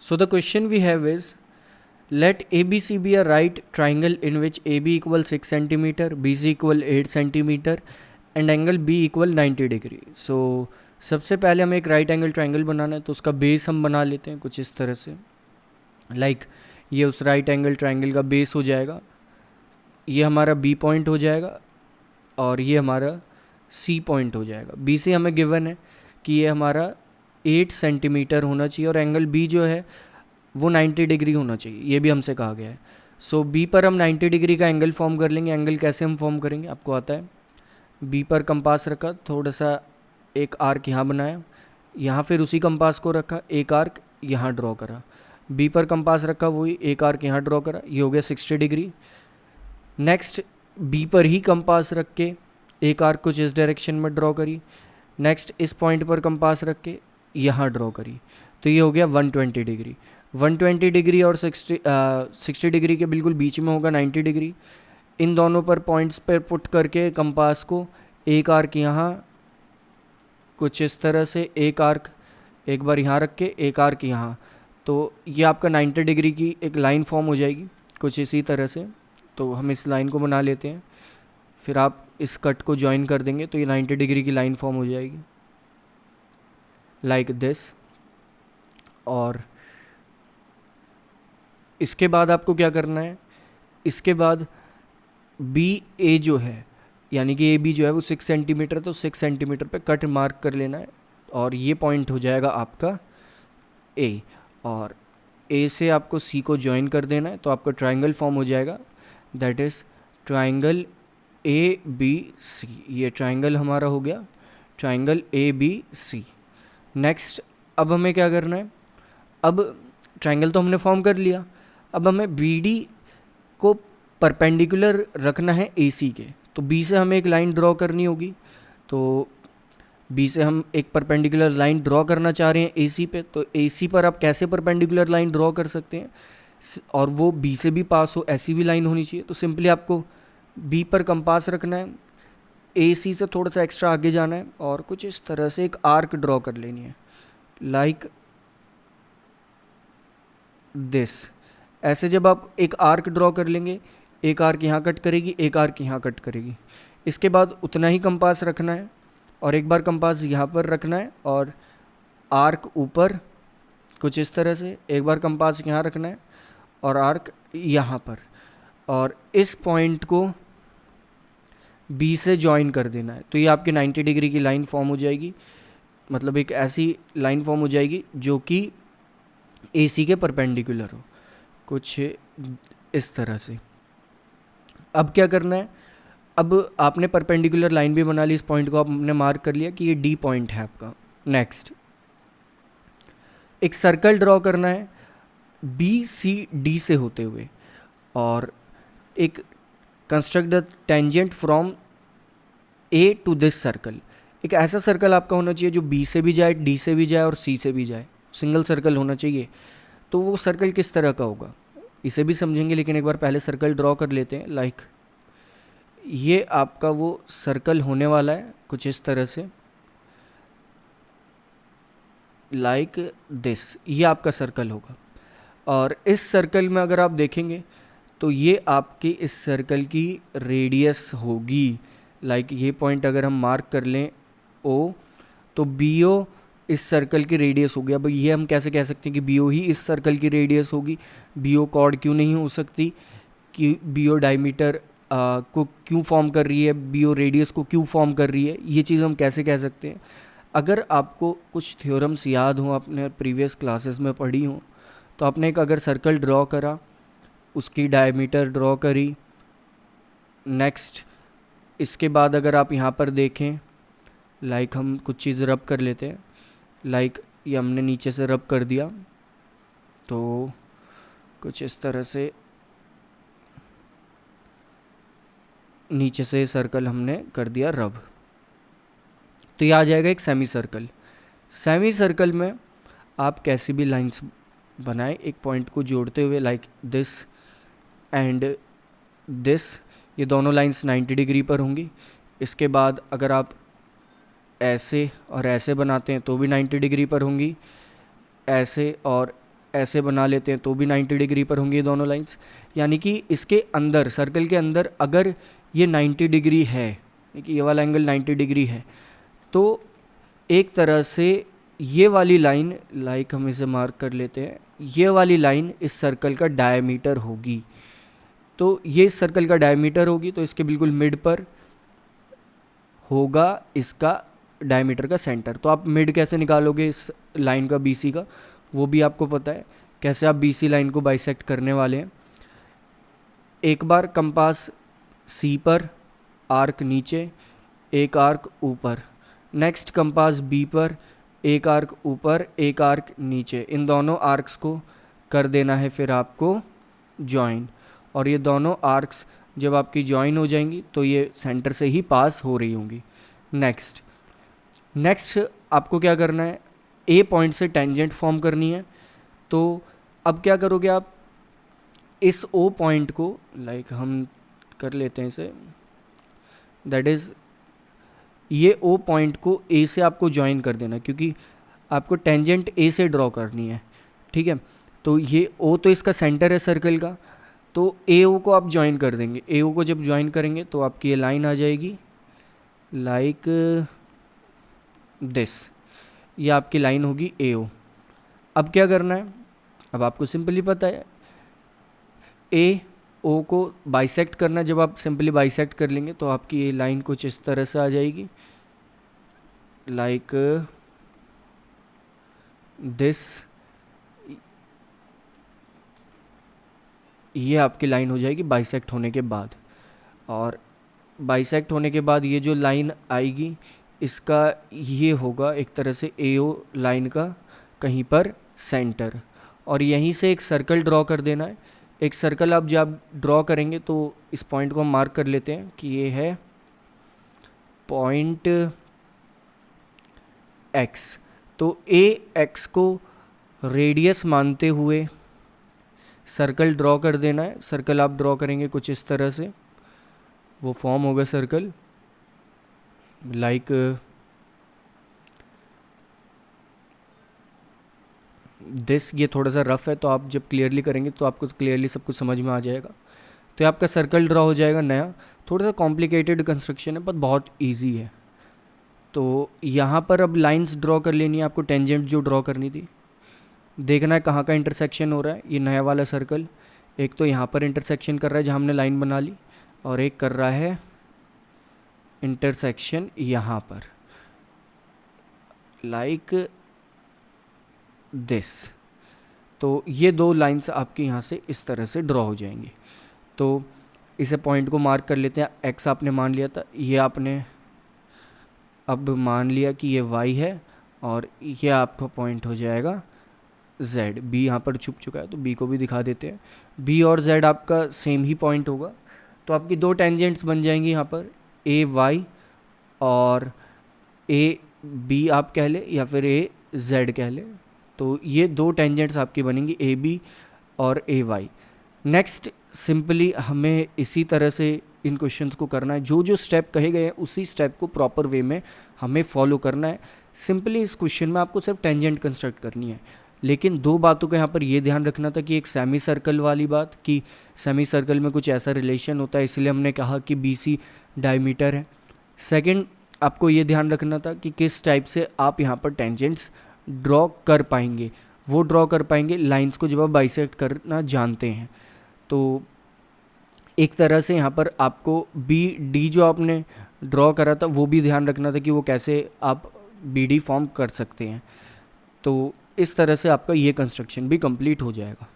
So the question we have is, let ABC be a right triangle in which AB equal 6 centimeter, BC equal 8 centimeter and angle B equal 90 degree. So सबसे पहले हमें एक right angle triangle बनाना है, तो उसका base हम बना लेते हैं कुछ इस तरह से. लाइक ये उस राइट एंगल ट्राइंगल का बेस हो जाएगा, ये हमारा B पॉइंट हो जाएगा और ये हमारा C पॉइंट हो जाएगा. B से हमें गिवन है कि ये हमारा 8 सेंटीमीटर होना चाहिए और एंगल B जो है वो 90 डिग्री होना चाहिए, ये भी हमसे कहा गया है. सो B पर हम 90 डिग्री का एंगल फॉर्म कर लेंगे. एंगल कैसे हम फॉर्म करेंगे आपको आता है. B पर कंपास रखा, थोड़ा सा एक आर्क यहाँ बनाया, यहाँ फिर उसी कंपास को रखा, एक आर्क यहाँ ड्रॉ करा. B पर कंपास रखा, वही एक आर्क यहाँ ड्रॉ करा, ये हो गया 60 डिग्री. नेक्स्ट B पर ही कंपास रख के एक आर्क कुछ इस डायरेक्शन में ड्रॉ करी. नेक्स्ट इस पॉइंट पर कंपास रख के यहाँ ड्रॉ करी, तो ये हो गया 120 डिग्री. 120 डिग्री और 60 डिग्री के बिल्कुल बीच में होगा 90 डिग्री. इन दोनों पर पॉइंट्स पर पुट करके कंपास को एक आर्क यहाँ कुछ इस तरह से, एक आर्क एक बार यहाँ रख के एक आर्क यहाँ, तो ये आपका 90 डिग्री की एक लाइन फॉर्म हो जाएगी कुछ इसी तरह से. तो हम इस लाइन को बना लेते हैं, फिर आप इस कट को ज्वाइन कर देंगे तो ये 90 डिग्री की लाइन फॉर्म हो जाएगी लाइक दिस. और इसके बाद आपको क्या करना है, इसके बाद बी ए जो है यानी कि ए बी जो है वो 6 सेंटीमीटर, तो 6 सेंटीमीटर पे कट मार्क कर लेना है और ये पॉइंट हो जाएगा आपका ए. और ए से आपको सी को ज्वाइन कर देना है, तो आपका ट्राइंगल फॉर्म हो जाएगा, that is triangle A B C. ये ट्राइंगल हमारा हो गया, triangle A B C. Next अब हमें क्या करना है, अब ट्राइंगल तो हमने फॉर्म कर लिया, अब हमें बी डी को परपेंडिकुलर रखना है ए सी के. तो बी से हमें एक लाइन ड्रॉ करनी होगी, तो बी से हम एक परपेंडिकुलर लाइन ड्रॉ करना चाह रहे हैं ए सी पे. तो ए सी पर आप कैसे परपेंडिकुलर लाइन ड्रॉ कर सकते हैं और वो बी से भी पास हो, ऐसी भी लाइन होनी चाहिए. तो सिंपली आपको बी पर कंपास रखना है, ए सी से थोड़ा सा एक्स्ट्रा आगे जाना है और कुछ इस तरह से एक आर्क ड्रॉ कर लेनी है लाइक दिस. ऐसे जब आप एक आर्क ड्रॉ कर लेंगे, एक आर्क यहाँ कट करेगी, एक आर्क यहाँ कट करेगी. इसके बाद उतना ही कंपास रखना है और एक बार कंपास यहाँ पर रखना है और आर्क ऊपर कुछ इस तरह से, एक बार कंपास यहाँ रखना है और आर्क यहाँ पर, और इस पॉइंट को बी से ज्वाइन कर देना है. तो ये आपकी 90 डिग्री की लाइन फॉर्म हो जाएगी, मतलब एक ऐसी लाइन फॉर्म हो जाएगी जो कि ए सी के परपेंडिकुलर हो कुछ इस तरह से. अब क्या करना है, अब आपने परपेंडिकुलर लाइन भी बना ली, इस पॉइंट को आपने मार्क कर लिया कि ये डी पॉइंट है आपका. नेक्स्ट एक सर्कल ड्रॉ करना है बी सी डी से होते हुए और एक construct the tangent from A to this circle. एक ऐसा सर्कल आपका होना चाहिए जो बी से भी जाए, डी से भी जाए और सी से भी जाए, सिंगल सर्कल होना चाहिए. तो वो सर्कल किस तरह का होगा इसे भी समझेंगे, लेकिन एक बार पहले सर्कल ड्रॉ कर लेते हैं. लाइक ये आपका वो सर्कल होने वाला है कुछ इस तरह से लाइक दिस. ये आपका सर्कल होगा और इस सर्कल में अगर आप देखेंगे तो ये आपकी इस सर्कल की रेडियस होगी. लाइक ये पॉइंट अगर हम मार्क कर लें ओ, तो बी ओ इस सर्कल की रेडियस होगी. अब ये हम कैसे कह सकते हैं कि बी ओ ही इस सर्कल की रेडियस होगी, बी ओ कॉर्ड क्यों नहीं हो सकती, कि बी ओ डायमीटर को क्यों फॉर्म कर रही है, बी ओ रेडियस को क्यों फॉर्म कर रही है, ये चीज़ हम कैसे कह सकते हैं. अगर आपको कुछ थ्योरम्स याद हों, आपने प्रीवियस क्लासेस में पढ़ी हों, तो आपने एक अगर सर्कल ड्रॉ करा, उसकी डायमीटर ड्रॉ करी, नेक्स्ट इसके बाद अगर आप यहाँ पर देखें, लाइक हम कुछ चीज़ रब कर लेते हैं, लाइक ये हमने नीचे से रब कर दिया, तो कुछ इस तरह से नीचे से सर्कल हमने कर दिया रब, तो ये आ जाएगा एक सेमी सर्कल. सेमी सर्कल में आप कैसी भी लाइंस बनाएं एक पॉइंट को जोड़ते हुए, लाइक दिस एंड दिस, ये दोनों लाइंस 90 डिग्री पर होंगी. इसके बाद अगर आप ऐसे और ऐसे बनाते हैं तो भी 90 डिग्री पर होंगी, ऐसे और ऐसे बना लेते हैं तो भी 90 डिग्री पर होंगी दोनों लाइंस। यानी कि इसके अंदर, सर्कल के अंदर अगर ये 90 डिग्री है, कि ये वाला एंगल 90 डिग्री है, तो एक तरह से ये वाली लाइन, लाइक हम इसे मार्क कर लेते हैं, ये वाली लाइन इस सर्कल का डायमीटर होगी। तो ये इस सर्कल का डायमीटर होगी, तो इसके बिल्कुल मिड पर होगा इसका डायमीटर का सेंटर। तो आप मिड कैसे निकालोगे इस लाइन का, BC का, वो भी आपको पता है कैसे आप BC लाइन को बाइसेक्ट करने वाले हैं। एक बार कंपास C पर, आर्क नीचे, एक आर्क ऊपर। नेक्स्ट कंपास B पर, एक आर्क ऊपर, एक आर्क नीचे। इन दोनों आर्क्स को कर देना है फिर आपको जॉइन, और ये दोनों आर्क्स जब आपकी जॉइन हो जाएंगी तो ये सेंटर से ही पास हो रही होंगी। नेक्स्ट आपको क्या करना है, A पॉइंट से टेंजेंट फॉर्म करनी है। तो अब क्या करोगे आप, इस O पॉइंट को, लाइक हम कर लेते हैं इसे, दैट इज़ ये O पॉइंट को A से आपको ज्वाइन कर देना, क्योंकि आपको टेंजेंट A से ड्रॉ करनी है, ठीक है। तो ये O तो इसका सेंटर है सर्कल का, तो AO को आप ज्वाइन कर देंगे। AO को जब ज्वाइन करेंगे तो आपकी ये लाइन आ जाएगी लाइक दिस, ये आपकी लाइन होगी AO। अब क्या करना है, अब आपको सिंपली पता है AO को बाइसेक्ट करना। जब आप सिंपली बाइसेक्ट कर लेंगे तो आपकी ये लाइन कुछ इस तरह से आ जाएगी, लाइक दिस। ये आपकी लाइन हो जाएगी बाइसेक्ट होने के बाद, और बाइसेक्ट होने के बाद ये जो लाइन आएगी इसका ये होगा एक तरह से AO लाइन का कहीं पर सेंटर, और यहीं से एक सर्कल ड्रॉ कर देना है। एक सर्कल आप जब ड्रॉ करेंगे तो इस पॉइंट को हम मार्क कर लेते हैं कि ये है पॉइंट X। तो AX को रेडियस मानते हुए सर्कल ड्रॉ कर देना है। सर्कल आप ड्रॉ करेंगे कुछ इस तरह से, वो फॉर्म होगा सर्कल लाइक दिस। ये थोड़ा सा रफ है, तो आप जब क्लियरली करेंगे तो आपको क्लियरली सब कुछ समझ में आ जाएगा। तो ये आपका सर्कल ड्रॉ हो जाएगा नया। थोड़ा सा कॉम्प्लिकेटेड कंस्ट्रक्शन है पर बहुत इजी है। तो यहाँ पर अब लाइंस ड्रॉ कर लेनी है आपको, टेंजेंट जो ड्रॉ करनी थी। देखना है कहाँ का इंटरसेक्शन हो रहा है। ये नया वाला सर्कल एक तो यहाँ पर इंटरसेक्शन कर रहा है जहाँ हमने लाइन बना ली, और एक कर रहा है इंटरसेक्शन यहाँ पर लाइक दिस। तो ये दो लाइंस आपके यहाँ से इस तरह से ड्रॉ हो जाएंगी। तो इसे पॉइंट को मार्क कर लेते हैं। एक्स आपने मान लिया था, ये आपने अब मान लिया कि ये y है, और ये आपका पॉइंट हो जाएगा z। b यहाँ पर छुप चुका है तो b को भी दिखा देते हैं। b और z आपका सेम ही पॉइंट होगा। तो आपकी दो टेंजेंट्स बन जाएंगी यहाँ पर, ए वाई और ए बी आप कह ले या फिर ए जेड कह ले। तो ये दो टेंजेंट्स आपकी बनेंगी, ए बी और ए वाई। नेक्स्ट सिंपली हमें इसी तरह से इन क्वेश्चंस को करना है। जो जो स्टेप कहे गए हैं उसी स्टेप को प्रॉपर वे में हमें फॉलो करना है। सिंपली इस क्वेश्चन में आपको सिर्फ टेंजेंट कंस्ट्रक्ट करनी है। लेकिन दो बातों का यहाँ पर ये ध्यान रखना था कि एक सेमी सर्कल वाली बात, कि सेमी सर्कल में कुछ ऐसा रिलेशन होता है, इसलिए हमने कहा कि BC डायमीटर है। सेकंड, आपको ये ध्यान रखना था कि किस टाइप से आप यहाँ पर टेंजेंट्स ड्रॉ कर पाएंगे। वो ड्रॉ कर पाएंगे लाइंस को जब आप बाइसेक्ट करना जानते हैं। तो एक तरह से यहाँ पर आपको BD जो आपने ड्रॉ करा था वो भी ध्यान रखना था कि वो कैसे आप BD फॉर्म कर सकते हैं। तो इस तरह से आपका ये कंस्ट्रक्शन भी कंप्लीट हो जाएगा।